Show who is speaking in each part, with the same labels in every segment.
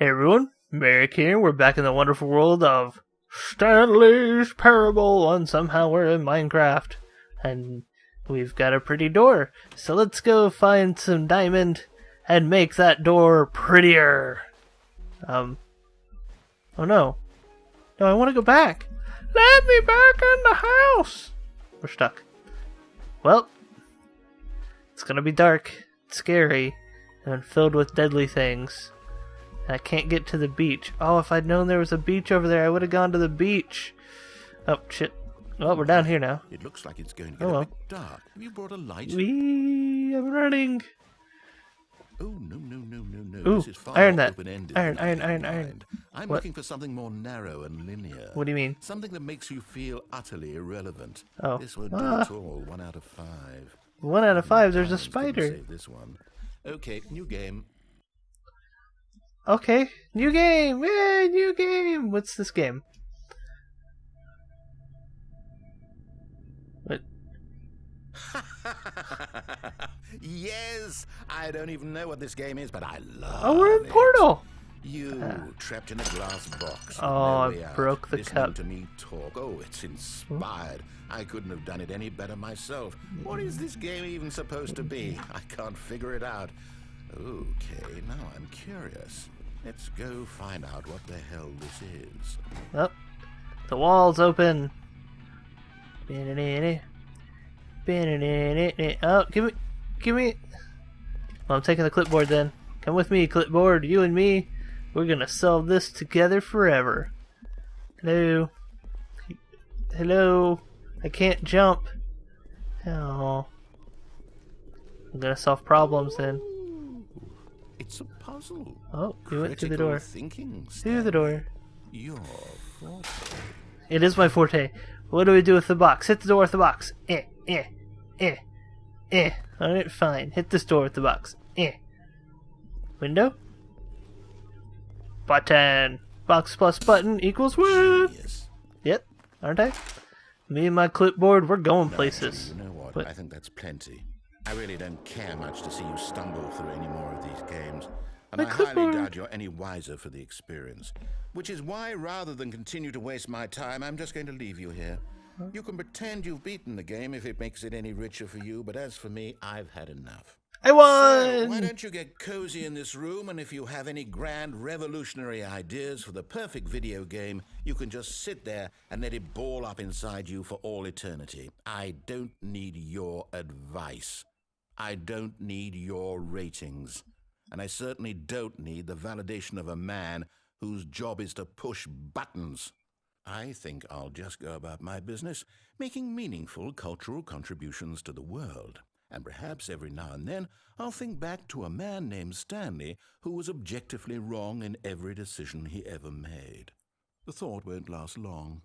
Speaker 1: Hey everyone, Merrick here. We're back in the wonderful world of Stanley's Parable, and somehow we're in Minecraft. And we've got a pretty door. So let's go find some diamond and make that door prettier. Oh no. No, I want to go back. Let me back in the house. We're stuck. Well, it's gonna be dark, scary, and filled with deadly things. I can't get to the beach. Oh, if I'd known there was a beach over there, I would have gone to the beach. Oh, shit. Well, we're down here now.
Speaker 2: It looks like it's going to get a bit dark. Have you brought a light?
Speaker 1: I'm running.
Speaker 2: Oh, no.
Speaker 1: Ooh,
Speaker 2: this is far
Speaker 1: iron
Speaker 2: more
Speaker 1: that.
Speaker 2: open-ended
Speaker 1: Iron.
Speaker 2: than I imagined. I'm
Speaker 1: What?
Speaker 2: looking for something more narrow and linear.
Speaker 1: What do you mean?
Speaker 2: Something that makes you feel utterly irrelevant.
Speaker 1: Oh.
Speaker 2: This won't do at all. 1 out of 5.
Speaker 1: 1 out of 5, there's a
Speaker 2: Diamonds couldn't
Speaker 1: spider.
Speaker 2: save this one. Okay, new game.
Speaker 1: Okay, new game! Yay, new game! What's this game? What?
Speaker 2: Yes! I don't even know what this game is, but I love
Speaker 1: Oh, we're in
Speaker 2: it.
Speaker 1: Portal!
Speaker 2: You trapped in a glass box. with
Speaker 1: Oh,
Speaker 2: no
Speaker 1: I
Speaker 2: way out,
Speaker 1: broke the
Speaker 2: listening
Speaker 1: cup.
Speaker 2: to me talk. Oh, it's inspired. I couldn't have done it any better myself. What is this game even supposed to be? I can't figure it out. Okay, now I'm curious. Let's go find out what the hell this is.
Speaker 1: Oh, the wall's open. Oh, give me. Well, I'm taking the clipboard then. Come with me, clipboard. You and me. We're gonna solve this together forever. Hello. I can't jump. Oh. I'm gonna solve problems then.
Speaker 2: It's a puzzle.
Speaker 1: Oh, you went through the
Speaker 2: Critical
Speaker 1: door.
Speaker 2: Thinking,
Speaker 1: Through the door.
Speaker 2: Your forte.
Speaker 1: It is my forte. What do we do with the box? Hit the door with the box. Alright, fine. Hit this door with the box. Window? Button. Box plus button equals win.
Speaker 2: Genius.
Speaker 1: Yep, aren't I? Me and my clipboard, we're going places.
Speaker 2: You know what?
Speaker 1: But-
Speaker 2: I think that's plenty. I really don't care much to see you stumble through any more of these games. And
Speaker 1: My
Speaker 2: I highly
Speaker 1: clipboard.
Speaker 2: doubt you're any wiser for the experience. Which is why, rather than continue to waste my time, I'm just going to leave you here. You can pretend you've beaten the game if it makes it any richer for you, but as for me, I've had enough.
Speaker 1: I
Speaker 2: So,
Speaker 1: won!
Speaker 2: why don't you get cozy in this room, and if you have any grand revolutionary ideas for the perfect video game, you can just sit there and let it ball up inside you for all eternity. I don't need your advice. I don't need your ratings. And I certainly don't need the validation of a man whose job is to push buttons. I think I'll just go about my business, making meaningful cultural contributions to the world. And perhaps every now and then I'll think back to a man named Stanley who was objectively wrong in every decision he ever made. The thought won't last long.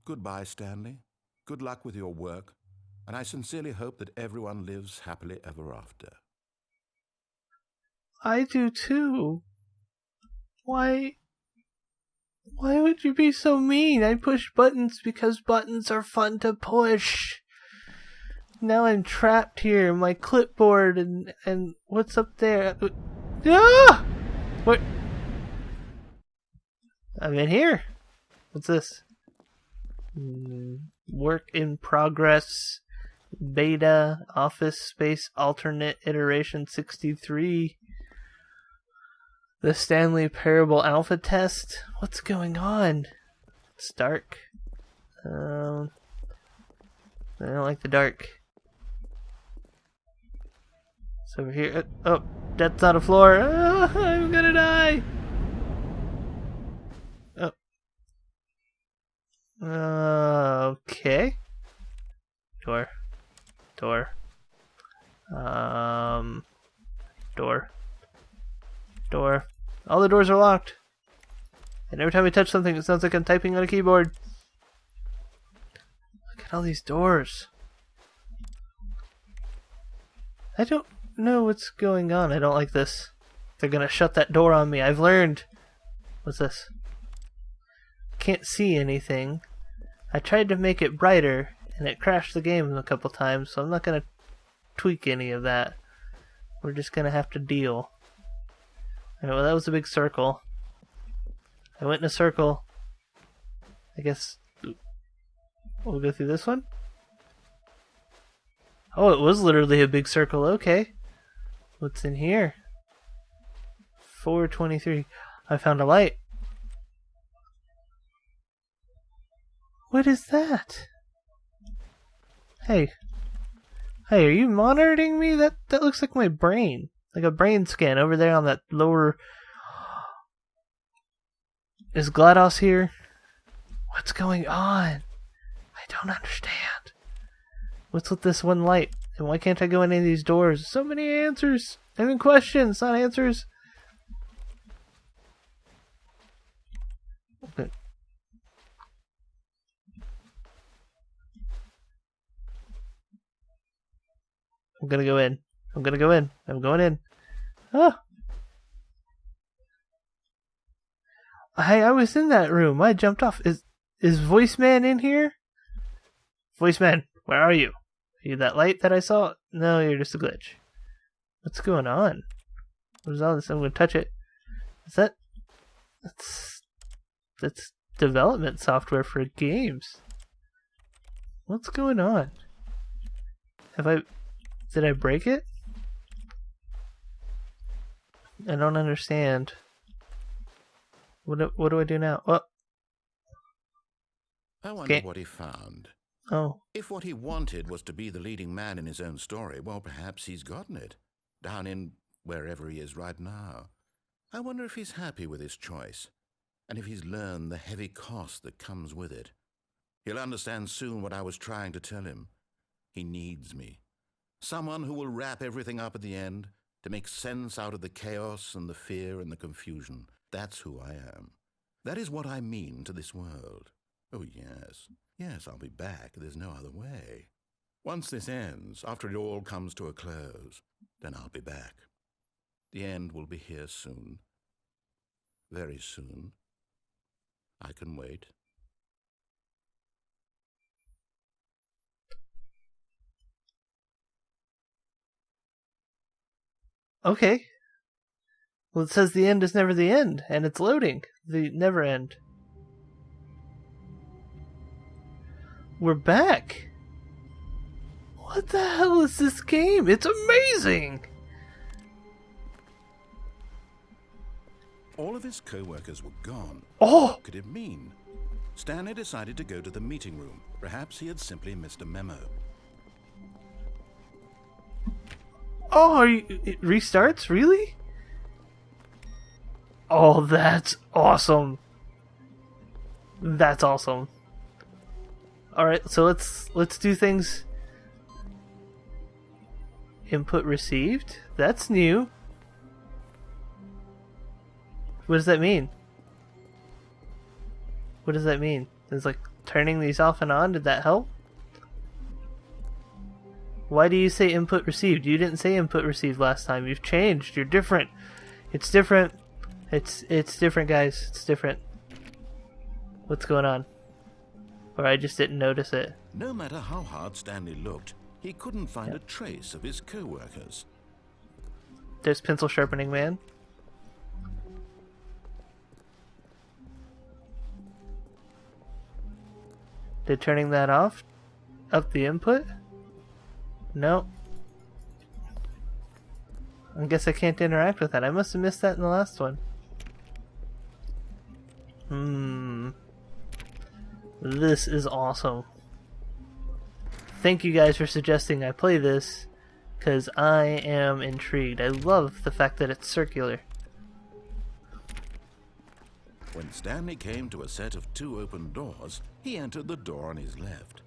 Speaker 2: Goodbye, Stanley. Good luck with your work. And I sincerely hope that everyone lives happily ever after.
Speaker 1: I do too. Why would you be so mean? I push buttons because buttons are fun to push. Now I'm trapped here, my clipboard, and what's up there? Ah! What? I'm in here. What's this? Work in progress. Beta. Office space alternate iteration 63. The Stanley Parable alpha test. What's going on? It's dark. I don't like the dark. It's over here. Oh, that's on the floor. Ah, I'm gonna die. Oh. Okay. Door. Door. Door. All the doors are locked. And every time I touch something, it sounds like I'm typing on a keyboard. Look at all these doors. I don't know what's going on. I don't like this. They're gonna shut that door on me. I've learned. What's this? Can't see anything. I tried to make it brighter, and it crashed the game a couple times, so I'm not gonna tweak any of that. We're just gonna have to deal. Alright, well, that was a big circle. I went in a circle. I guess we'll go through this one. Oh, it was literally a big circle. Okay. What's in here? 423. I found a light. What is that? Hey. Hey, are you monitoring me? That looks like my brain. Like a brain scan over there on that lower... Is GLaDOS here? What's going on? I don't understand. What's with this one light? And why can't I go in any of these doors? So many answers. I mean questions, not answers. Okay. I'm gonna go in. I'm gonna go in. I'm going in. Oh. Hey, I was in that room. I jumped off. Is Voice Man in here? Voice Man, where are you? Are you that light that I saw? No, you're just a glitch. What's going on? What is all this? I'm gonna touch it. Is that... That's development software for games. What's going on? Did I break it? I don't understand. What do I do now? Oh.
Speaker 2: I wonder what he found.
Speaker 1: Oh.
Speaker 2: If what he wanted was to be the leading man in his own story, well, perhaps he's gotten it. Down in wherever he is right now. I wonder if he's happy with his choice. And if he's learned the heavy cost that comes with it. He'll understand soon what I was trying to tell him. He needs me. Someone who will wrap everything up at the end to make sense out of the chaos and the fear and the confusion. That's who I am. That is what I mean to this world. Oh, yes. Yes, I'll be back. There's no other way. Once this ends, after it all comes to a close, then I'll be back. The end will be here soon. Very soon. I can wait.
Speaker 1: Okay. Well, it says the end is never the end, and it's loading. The never end. We're back. What the hell is this game? It's amazing!
Speaker 2: All of his co-workers were gone.
Speaker 1: Oh!
Speaker 2: What could it mean? Stanley decided to go to the meeting room. Perhaps he had simply missed a memo.
Speaker 1: Oh, it restarts? Really? Oh, that's awesome. That's awesome. Alright, so let's do things. Input received? That's new. What does that mean? What does that mean? Is like turning these off and on, did that help? Why do you say input received? You didn't say input received last time. You've changed. You're different. It's different. It's different, guys. It's different. What's going on? Or I just didn't notice it.
Speaker 2: No matter how hard Stanley looked, he couldn't find a trace of his co-workers.
Speaker 1: There's pencil sharpening man. Did turning that off up the input? No. I guess I can't interact with that. I must have missed that in the last one. This is awesome. Thank you guys for suggesting I play this, because I am intrigued. I love the fact that it's circular.
Speaker 2: When Stanley came to a set of 2 open doors, he entered the door on his left.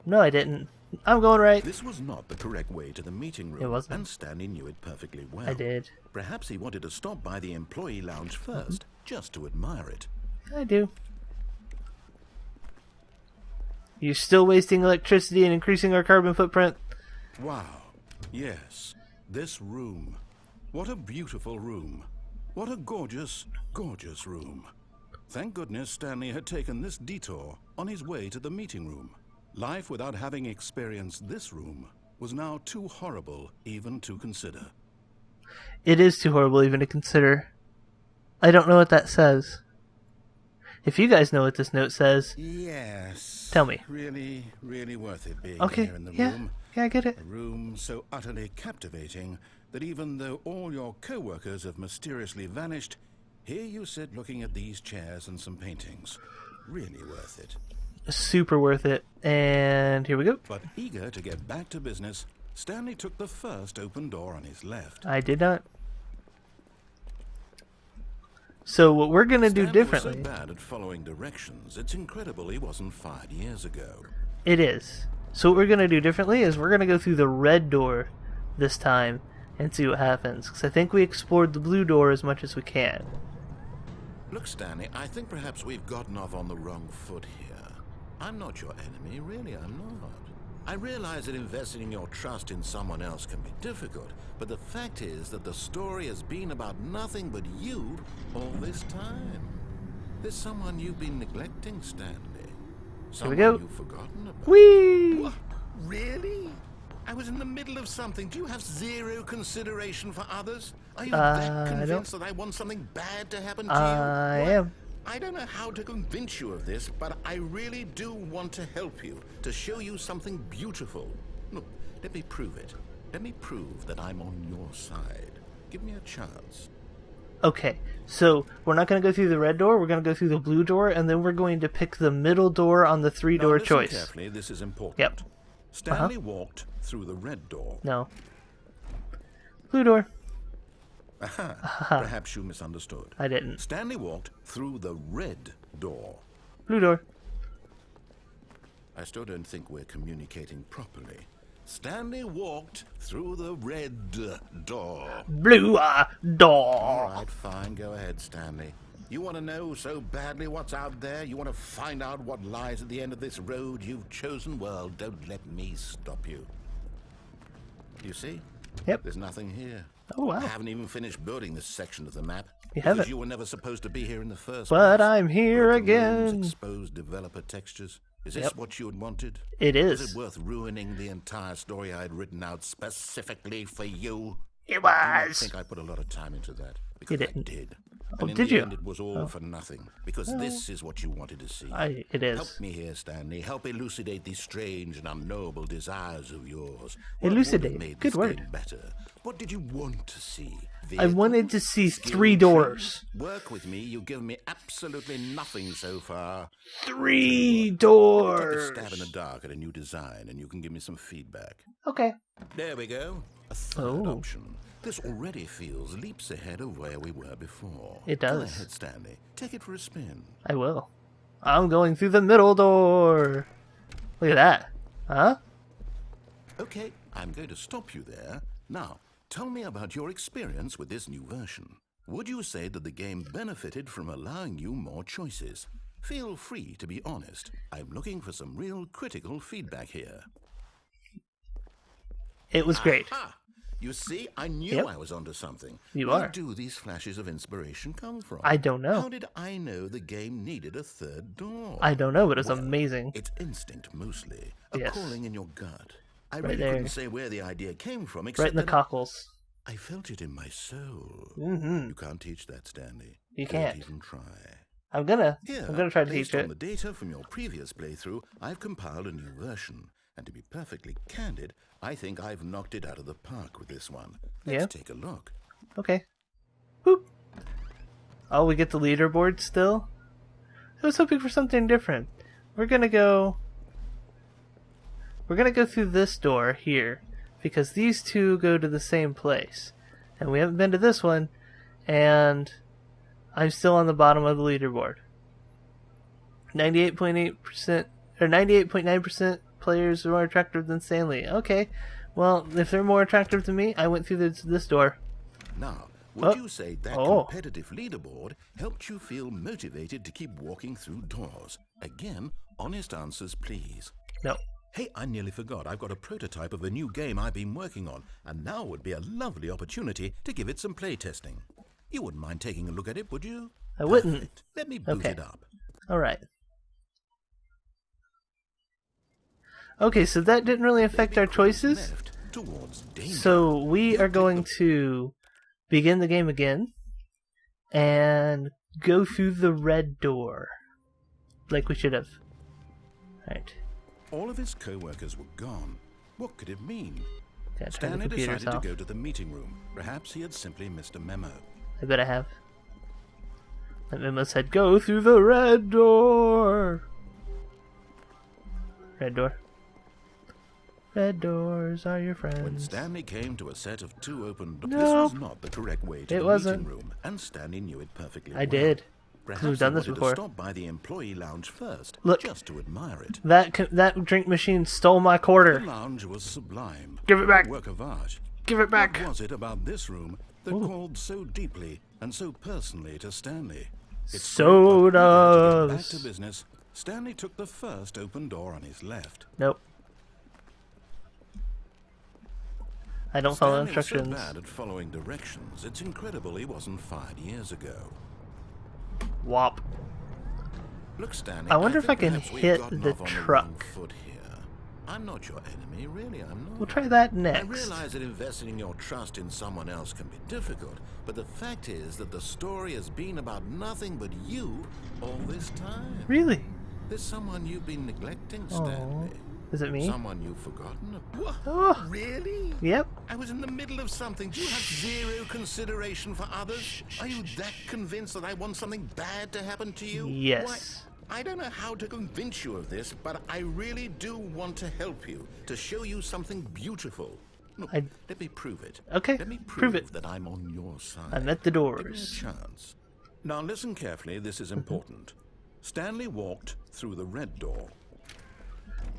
Speaker 1: No, I didn't. I'm going right.
Speaker 2: This was not the correct way to the meeting room.
Speaker 1: It wasn't.
Speaker 2: And Stanley knew it perfectly well.
Speaker 1: I did.
Speaker 2: Perhaps he wanted to stop by the employee lounge first, just to admire it.
Speaker 1: I do. You're still wasting electricity and increasing our carbon footprint.
Speaker 2: Wow. Yes. This room. What a beautiful room. What a gorgeous, gorgeous room. Thank goodness Stanley had taken this detour on his way to the meeting room. Life without having experienced this room was now too horrible even to consider.
Speaker 1: It is too horrible even to consider. I don't know what that says. If you guys know what this note says,
Speaker 2: Yes.
Speaker 1: tell me.
Speaker 2: Really, really worth it being
Speaker 1: Okay,
Speaker 2: here in the
Speaker 1: yeah,
Speaker 2: room.
Speaker 1: I get it.
Speaker 2: A room so utterly captivating that even though all your co-workers have mysteriously vanished, here you sit looking at these chairs and some paintings. Really worth it.
Speaker 1: Super worth it. And here we go.
Speaker 2: But eager to get back to business, Stanley took the first open door on his left.
Speaker 1: I did not. So what we're going to do differently...
Speaker 2: was so bad at following directions, it's incredible he wasn't fired years ago.
Speaker 1: It is. So what we're going to do differently is we're going to go through the red door this time and see what happens. Because I think we explored the blue door as much as we can.
Speaker 2: Look, Stanley, I think perhaps we've gotten off on the wrong foot here. I'm not your enemy, really, I'm not. I realize that investing your trust in someone else can be difficult, but the fact is that the story has been about nothing but you all this time. There's someone you've been neglecting, Stanley. Someone
Speaker 1: go.
Speaker 2: you've forgotten about.
Speaker 1: Whee!
Speaker 2: What? Really? I was in the middle of something. Do you have zero consideration for others? Are you that convinced that I want something bad to happen to you?
Speaker 1: I am.
Speaker 2: I don't know how to convince you of this, but I really do want to help you, to show you something beautiful. Look, let me prove it. Let me prove that I'm on your side. Give me a chance.
Speaker 1: Okay, so we're not going to go through the red door, we're going to go through the blue door, and then we're going to pick the middle door on the three-door choice.
Speaker 2: Carefully, this is important.
Speaker 1: Yep.
Speaker 2: Stanley walked through the red door.
Speaker 1: No. Blue door.
Speaker 2: Aha. Perhaps you misunderstood.
Speaker 1: I didn't.
Speaker 2: Stanley walked through the red door.
Speaker 1: Blue door.
Speaker 2: I still don't think we're communicating properly. Stanley walked through the red door.
Speaker 1: Blue door.
Speaker 2: All right, fine. Go ahead, Stanley. You want to know so badly what's out there? You want to find out what lies at the end of this road you've chosen? Well, don't let me stop you. You see?
Speaker 1: Yep.
Speaker 2: There's nothing here.
Speaker 1: Oh, wow.
Speaker 2: I haven't even finished building this section of the map.
Speaker 1: You
Speaker 2: because
Speaker 1: haven't?
Speaker 2: you were never supposed to be here in the first
Speaker 1: But
Speaker 2: place.
Speaker 1: I'm here
Speaker 2: Broken rooms,
Speaker 1: again.
Speaker 2: exposed developer textures. Is this
Speaker 1: Yep.
Speaker 2: what you had wanted?
Speaker 1: It
Speaker 2: Was
Speaker 1: is.
Speaker 2: it worth ruining the entire story I had written out specifically for you?
Speaker 1: It
Speaker 2: I
Speaker 1: was.
Speaker 2: think I put a lot of time into that. Because
Speaker 1: didn't.
Speaker 2: I did.
Speaker 1: Oh,
Speaker 2: And in
Speaker 1: did
Speaker 2: the
Speaker 1: you?
Speaker 2: end, it was all for nothing. Because this is what you wanted to see.
Speaker 1: It is.
Speaker 2: Help me here, Stanley. Help elucidate these strange and unknowable desires of yours. What would
Speaker 1: Elucidate.
Speaker 2: have made
Speaker 1: Good
Speaker 2: this
Speaker 1: word.
Speaker 2: game better? What did you want to see?
Speaker 1: I wanted to see
Speaker 2: Skill
Speaker 1: 3 doors.
Speaker 2: tree? Work with me. You've given me absolutely nothing so far.
Speaker 1: 3
Speaker 2: Take a
Speaker 1: doors.
Speaker 2: stab in the dark at a new design, and you can give me some feedback.
Speaker 1: Okay.
Speaker 2: There we go. A third
Speaker 1: Oh.
Speaker 2: option. This already feels leaps ahead of where we were before.
Speaker 1: It
Speaker 2: Go
Speaker 1: does.
Speaker 2: ahead, Stanley. Take it for a spin.
Speaker 1: I will. I'm going through the middle door. Look at that. Huh?
Speaker 2: Okay, I'm going to stop you there. Now, tell me about your experience with this new version. Would you say that the game benefited from allowing you more choices? Feel free to be honest. I'm looking for some real critical feedback here.
Speaker 1: It was great.
Speaker 2: Aha! You see, I knew
Speaker 1: Yep.
Speaker 2: I was onto something.
Speaker 1: You
Speaker 2: Where
Speaker 1: are.
Speaker 2: do these flashes of inspiration come from?
Speaker 1: I don't know.
Speaker 2: How did I know the game needed a third door?
Speaker 1: I don't know, but it's
Speaker 2: Well,
Speaker 1: amazing.
Speaker 2: It's instinct mostly. A
Speaker 1: Yes.
Speaker 2: calling in your gut. I
Speaker 1: Right
Speaker 2: really
Speaker 1: there.
Speaker 2: couldn't say where the idea came from,
Speaker 1: Right
Speaker 2: except
Speaker 1: in the
Speaker 2: that
Speaker 1: cockles.
Speaker 2: I felt it in my soul.
Speaker 1: Mm-hmm.
Speaker 2: You can't teach that, Stanley.
Speaker 1: You
Speaker 2: Don't
Speaker 1: can't.
Speaker 2: even try.
Speaker 1: I'm gonna try to
Speaker 2: based
Speaker 1: teach
Speaker 2: on
Speaker 1: it.
Speaker 2: the data from your previous playthrough, I've compiled a new version. And to be perfectly candid, I think I've knocked it out of the park with this one. Let's
Speaker 1: Yeah?
Speaker 2: take a look.
Speaker 1: Okay. Boop. Oh, we get the leaderboard still? I was hoping for something different. We're gonna go through this door here, because these two go to the same place. And we haven't been to this one, and I'm still on the bottom of the leaderboard. 98.8% or 98.9% players are more attractive than Stanley. Okay. Well, if they're more attractive than me, I went through this door.
Speaker 2: Now, would
Speaker 1: Oh.
Speaker 2: you say that
Speaker 1: Oh.
Speaker 2: competitive leaderboard helped you feel motivated to keep walking through doors? Again, honest answers, please.
Speaker 1: No.
Speaker 2: Hey, I nearly forgot. I've got a prototype of a new game I've been working on, and now would be a lovely opportunity to give it some playtesting. You wouldn't mind taking a look at it, would you?
Speaker 1: I wouldn't.
Speaker 2: Perfect. Let me boot
Speaker 1: Okay.
Speaker 2: it up.
Speaker 1: Alright. Okay, so that didn't really affect our choices.
Speaker 2: Left towards danger.
Speaker 1: So we are going to begin the game again and go through the red door. like we should have. Alright.
Speaker 2: All of his co-workers were gone. What could it mean?
Speaker 1: Gotta turn the
Speaker 2: Stanley
Speaker 1: computers
Speaker 2: decided
Speaker 1: off.
Speaker 2: to go to the meeting room. Perhaps he had simply missed a memo.
Speaker 1: I bet I have. That memo said, go through the red door. Red door. Red doors are your friends.
Speaker 2: When Stanley came to a set of 2 open doors,
Speaker 1: Nope.
Speaker 2: this was not the correct way to
Speaker 1: It
Speaker 2: the
Speaker 1: wasn't.
Speaker 2: meeting room, and Stanley knew it perfectly
Speaker 1: I
Speaker 2: well.
Speaker 1: did.
Speaker 2: Perhaps
Speaker 1: We've done
Speaker 2: he
Speaker 1: this
Speaker 2: wanted
Speaker 1: before.
Speaker 2: to stop by the employee lounge first,
Speaker 1: Look.
Speaker 2: just to admire it.
Speaker 1: That drink machine stole my
Speaker 2: The
Speaker 1: quarter.
Speaker 2: lounge was sublime.
Speaker 1: Give it back.
Speaker 2: A work of art.
Speaker 1: Give it back.
Speaker 2: What was it about this room that
Speaker 1: Ooh.
Speaker 2: called so deeply and so personally to Stanley? It's
Speaker 1: So
Speaker 2: great, but to get back
Speaker 1: does.
Speaker 2: to business, Stanley took the first open door on his left.
Speaker 1: Nope. I don't follow
Speaker 2: Stanley was so
Speaker 1: instructions.
Speaker 2: bad at following directions, it's incredible he wasn't fired years ago.
Speaker 1: Wop.
Speaker 2: Look, Stanley,
Speaker 1: I wonder if
Speaker 2: think
Speaker 1: I can
Speaker 2: perhaps we've
Speaker 1: hit
Speaker 2: gotten
Speaker 1: the
Speaker 2: off on wrong
Speaker 1: truck.
Speaker 2: foot here. I'm not your enemy, really, I'm not.
Speaker 1: We'll try that
Speaker 2: I
Speaker 1: next.
Speaker 2: realize that investing your trust in someone else can be difficult, but the fact is that the story has been about nothing but you all this time.
Speaker 1: Really?
Speaker 2: There's someone you've been neglecting,
Speaker 1: Oh,
Speaker 2: Stanley.
Speaker 1: is it me?
Speaker 2: Someone you've forgotten. What?
Speaker 1: Oh.
Speaker 2: Really?
Speaker 1: Yep.
Speaker 2: I was in the middle of something. Do you have zero consideration for others? Are you that convinced that I want something bad to happen to you?
Speaker 1: Yes.
Speaker 2: Why, I don't know how to convince you of this, but I really do want to help you, to show you something beautiful. Look, let me prove it.
Speaker 1: Okay,
Speaker 2: Let me
Speaker 1: prove
Speaker 2: prove
Speaker 1: it.
Speaker 2: that I'm on your side.
Speaker 1: I'm at the
Speaker 2: Give me a
Speaker 1: doors.
Speaker 2: chance. Now listen carefully, this is important. Stanley walked through the red door.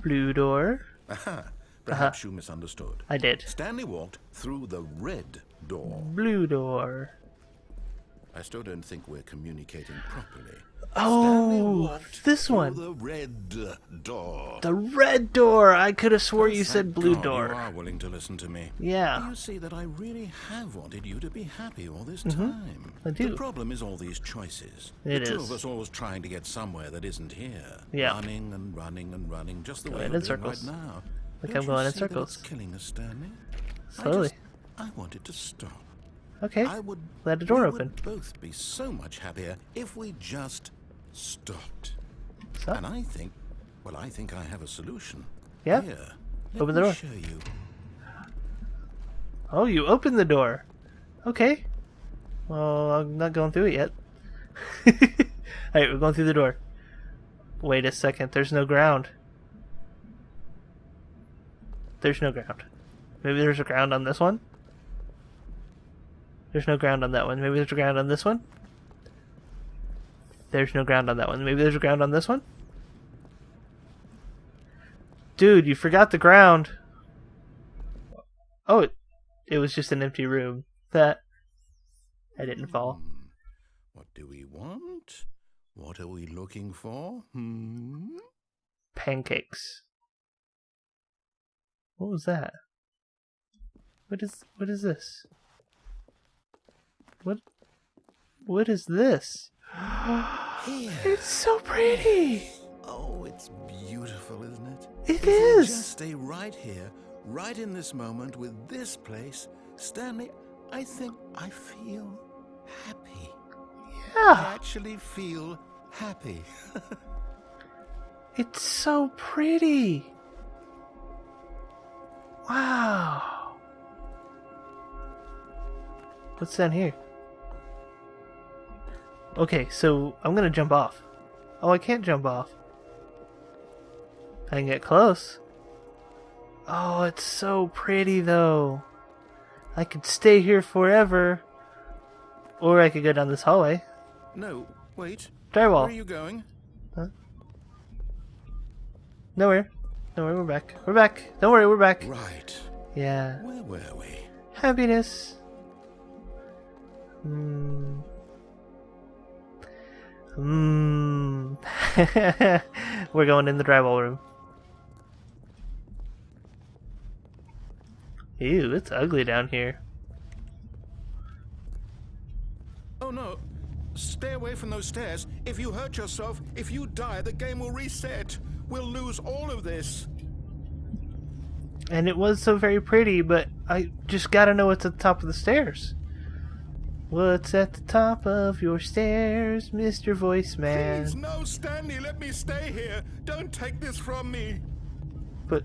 Speaker 1: Blue door.
Speaker 2: Aha, perhaps you misunderstood.
Speaker 1: I did.
Speaker 2: Stanley walked through the red door.
Speaker 1: Blue door.
Speaker 2: I still don't think we're communicating properly.
Speaker 1: Oh,
Speaker 2: Stanley walked
Speaker 1: this
Speaker 2: through
Speaker 1: one.
Speaker 2: the red door.
Speaker 1: The red door. I could have swore you
Speaker 2: Thank
Speaker 1: said blue
Speaker 2: God
Speaker 1: door.
Speaker 2: You are willing to listen to me.
Speaker 1: Yeah.
Speaker 2: You see that I really have wanted you to be happy all this time.
Speaker 1: I do.
Speaker 2: The problem is all these choices.
Speaker 1: It
Speaker 2: the two
Speaker 1: is.
Speaker 2: of us always trying to get somewhere that isn't here.
Speaker 1: Yeah.
Speaker 2: Running and running and running, just the
Speaker 1: Going
Speaker 2: way
Speaker 1: in
Speaker 2: we're doing
Speaker 1: circles.
Speaker 2: right now.
Speaker 1: Like
Speaker 2: Don't
Speaker 1: I'm
Speaker 2: you
Speaker 1: going in
Speaker 2: see that
Speaker 1: circles.
Speaker 2: it's killing us, Stanley.
Speaker 1: Slowly.
Speaker 2: I wanted to stop.
Speaker 1: Okay.
Speaker 2: I would
Speaker 1: Let the door
Speaker 2: we
Speaker 1: open.
Speaker 2: would both be so much happier if we just stopped.
Speaker 1: So,
Speaker 2: And I think I have a solution.
Speaker 1: Yeah?
Speaker 2: Here,
Speaker 1: Open the
Speaker 2: let me
Speaker 1: door.
Speaker 2: show you.
Speaker 1: oh, you opened the door. Okay. Well, I'm not going through it yet. Alright, we're going through the door. Wait a second. There's no ground. There's no ground. Maybe there's a ground on this one? There's no ground on that one. Maybe there's a ground on this one? There's no ground on that one. Maybe there's a ground on this one? Dude, you forgot the ground. Oh, it was just an empty room. That I didn't fall.
Speaker 2: What do we want? What are we looking for?
Speaker 1: Pancakes. What was that? What is this? What is this? It's so pretty.
Speaker 2: Oh, it's beautiful, isn't it?
Speaker 1: It
Speaker 2: If we
Speaker 1: is.
Speaker 2: just stay right here, right in this moment with this place, Stanley, I think I feel happy. I
Speaker 1: Yeah.
Speaker 2: actually feel happy.
Speaker 1: It's so pretty. Wow. What's down here? Okay, so I'm gonna jump off. Oh, I can't jump off. I can get close. Oh, it's so pretty though. I could stay here forever. Or I could go down this hallway.
Speaker 2: No, wait. Where
Speaker 1: Drywall.
Speaker 2: are you going?
Speaker 1: Nowhere. Nowhere, we're back. We're back. Don't worry, we're back.
Speaker 2: Right.
Speaker 1: Yeah.
Speaker 2: Where were we?
Speaker 1: Happiness. We're going in the drywall room. Ew, it's ugly down here.
Speaker 2: Oh no. Stay away from those stairs. If you hurt yourself, if you die, the game will reset. We'll lose all of this.
Speaker 1: And it was so very pretty, but I just gotta know what's at the top of the stairs. What's at the top of your stairs, Mr. Voice Man?
Speaker 2: Please, no, Stanley, let me stay here. Don't take this from me.
Speaker 1: But...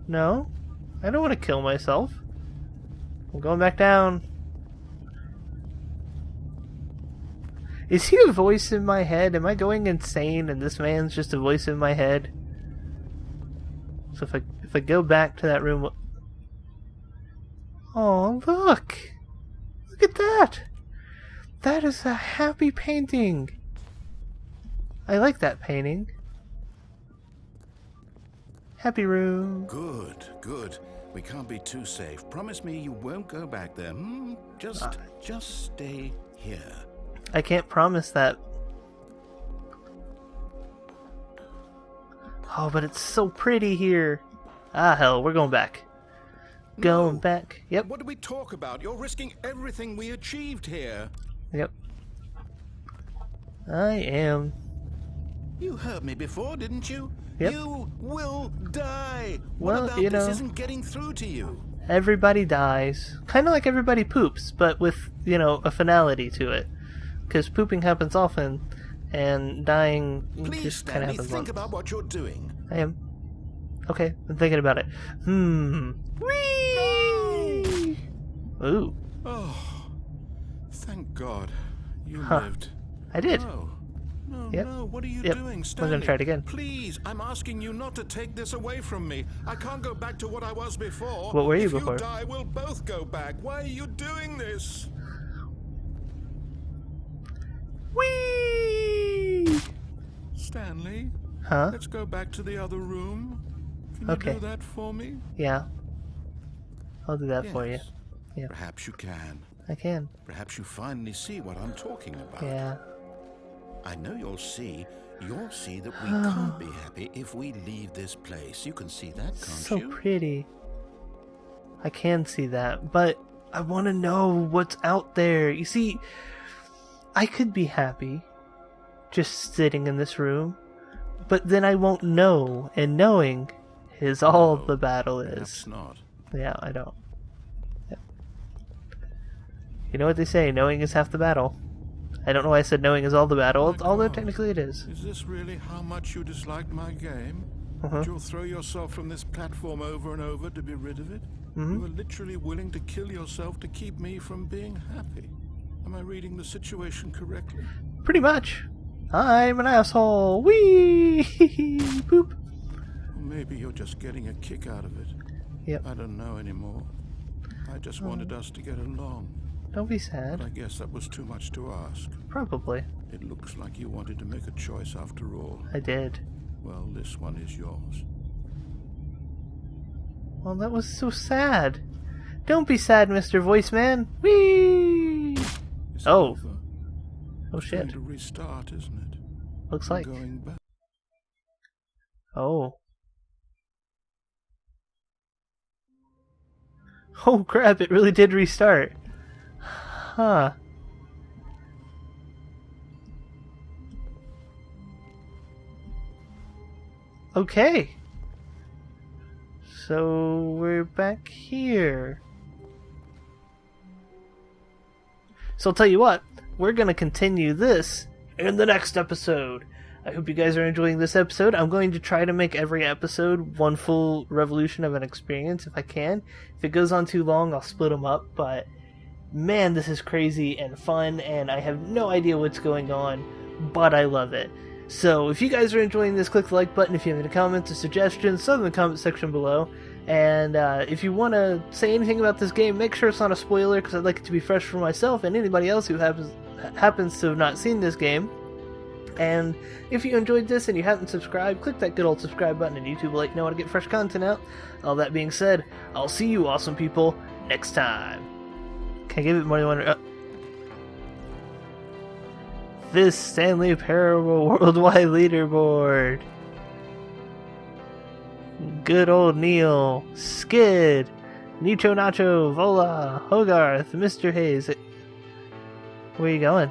Speaker 1: No? I don't want to kill myself. I'm going back down. Is he a voice in my head? Am I going insane and this man's just a voice in my head? So if I go back to that room... Oh, look! Look at that! That is a happy painting! I like that painting. Happy room.
Speaker 2: Good, good. We can't be too safe. Promise me you won't go back there. Just stay here.
Speaker 1: I can't promise that. Oh, but it's so pretty here. Ah, hell, we're going back. Going back. Yep.
Speaker 2: What do we talk about? You're risking everything we achieved here.
Speaker 1: Yep. I am.
Speaker 2: You heard me before, didn't you?
Speaker 1: Yep.
Speaker 2: You will die.
Speaker 1: Well,
Speaker 2: what about
Speaker 1: you know,
Speaker 2: this isn't getting through to you?
Speaker 1: Everybody dies. Kind of like everybody poops, but with, you know, a finality to it. Because pooping happens often, and dying just kind of happens
Speaker 2: think
Speaker 1: once.
Speaker 2: about what you're doing.
Speaker 1: I am. Okay, I'm thinking about it. Whee! Ooh.
Speaker 2: Oh, thank God. You
Speaker 1: Huh.
Speaker 2: lived.
Speaker 1: I did.
Speaker 2: No,
Speaker 1: Yep.
Speaker 2: no, what are you
Speaker 1: Yep.
Speaker 2: doing,
Speaker 1: We're
Speaker 2: Stanley?
Speaker 1: gonna try it again.
Speaker 2: Please, I'm asking you not to take this away from me. I can't go back to what I was before.
Speaker 1: What were you
Speaker 2: if
Speaker 1: before?
Speaker 2: If you die, we'll both go back. Why are you doing this?
Speaker 1: Whee!
Speaker 2: Stanley?
Speaker 1: Huh?
Speaker 2: Let's go back to the other room. Can
Speaker 1: Okay.
Speaker 2: you do that for me?
Speaker 1: Yeah. I'll do that for you.
Speaker 2: Yes.
Speaker 1: Yeah.
Speaker 2: Perhaps you can.
Speaker 1: I can.
Speaker 2: Perhaps you finally see what I'm talking about.
Speaker 1: Yeah.
Speaker 2: I know you'll see. You'll see that we can't be happy if we leave this place. You can see that, can't
Speaker 1: So
Speaker 2: you?
Speaker 1: pretty. I can see that, but I want to know what's out there. You see, I could be happy just sitting in this room, but then I won't know, and knowing is all the battle is.
Speaker 2: Perhaps not.
Speaker 1: Yeah, I don't. Yeah. You know what they say, knowing is half the battle. I don't know why I said knowing is all the battle,
Speaker 2: My
Speaker 1: although
Speaker 2: God.
Speaker 1: technically it is.
Speaker 2: Is this really how much you disliked my game?
Speaker 1: Uh-huh.
Speaker 2: You'll throw yourself from this platform over and over to be rid of it? You were literally willing to kill yourself to keep me from being happy. Am I reading the situation correctly?
Speaker 1: Pretty much. I'm an asshole. Whee! Poop.
Speaker 2: Or maybe you're just getting a kick out of it.
Speaker 1: Yep.
Speaker 2: I don't know anymore. I just wanted us to get along.
Speaker 1: Don't be
Speaker 2: But
Speaker 1: sad.
Speaker 2: I guess that was too much to ask.
Speaker 1: Probably.
Speaker 2: It looks like you wanted to make a choice after all.
Speaker 1: I did.
Speaker 2: Well, this one is yours.
Speaker 1: Well, that was so sad. Don't be sad, Mr. Voice Man. Whee!
Speaker 2: It's
Speaker 1: Oh.
Speaker 2: over.
Speaker 1: Oh
Speaker 2: It's going
Speaker 1: shit.
Speaker 2: to restart, isn't it?
Speaker 1: Looks
Speaker 2: I'm
Speaker 1: like.
Speaker 2: going back.
Speaker 1: Oh. Oh crap, it really did restart. Huh. Okay. So we're back here. So I'll tell you what, we're gonna continue this in the next episode. I hope you guys are enjoying this episode. I'm going to try to make every episode one full revolution of an experience if I can. If it goes on too long, I'll split them up, but man, this is crazy and fun, and I have no idea what's going on, but I love it. So if you guys are enjoying this, click the like button. If you have any comments or suggestions, send them in the comment section below. And if you want to say anything about this game, make sure it's not a spoiler, because I'd like it to be fresh for myself and anybody else who happens to have not seen this game. And if you enjoyed this and you haven't subscribed, click that good old subscribe button, and YouTube will let you know how to get fresh content out. All that being said, I'll see you awesome people next time. Can I give it more than one? This Stanley Parable Worldwide Leaderboard. Good old Neil, Skid, Nicho Nacho, Vola, Hogarth, Mr. Hayes. Where are you going?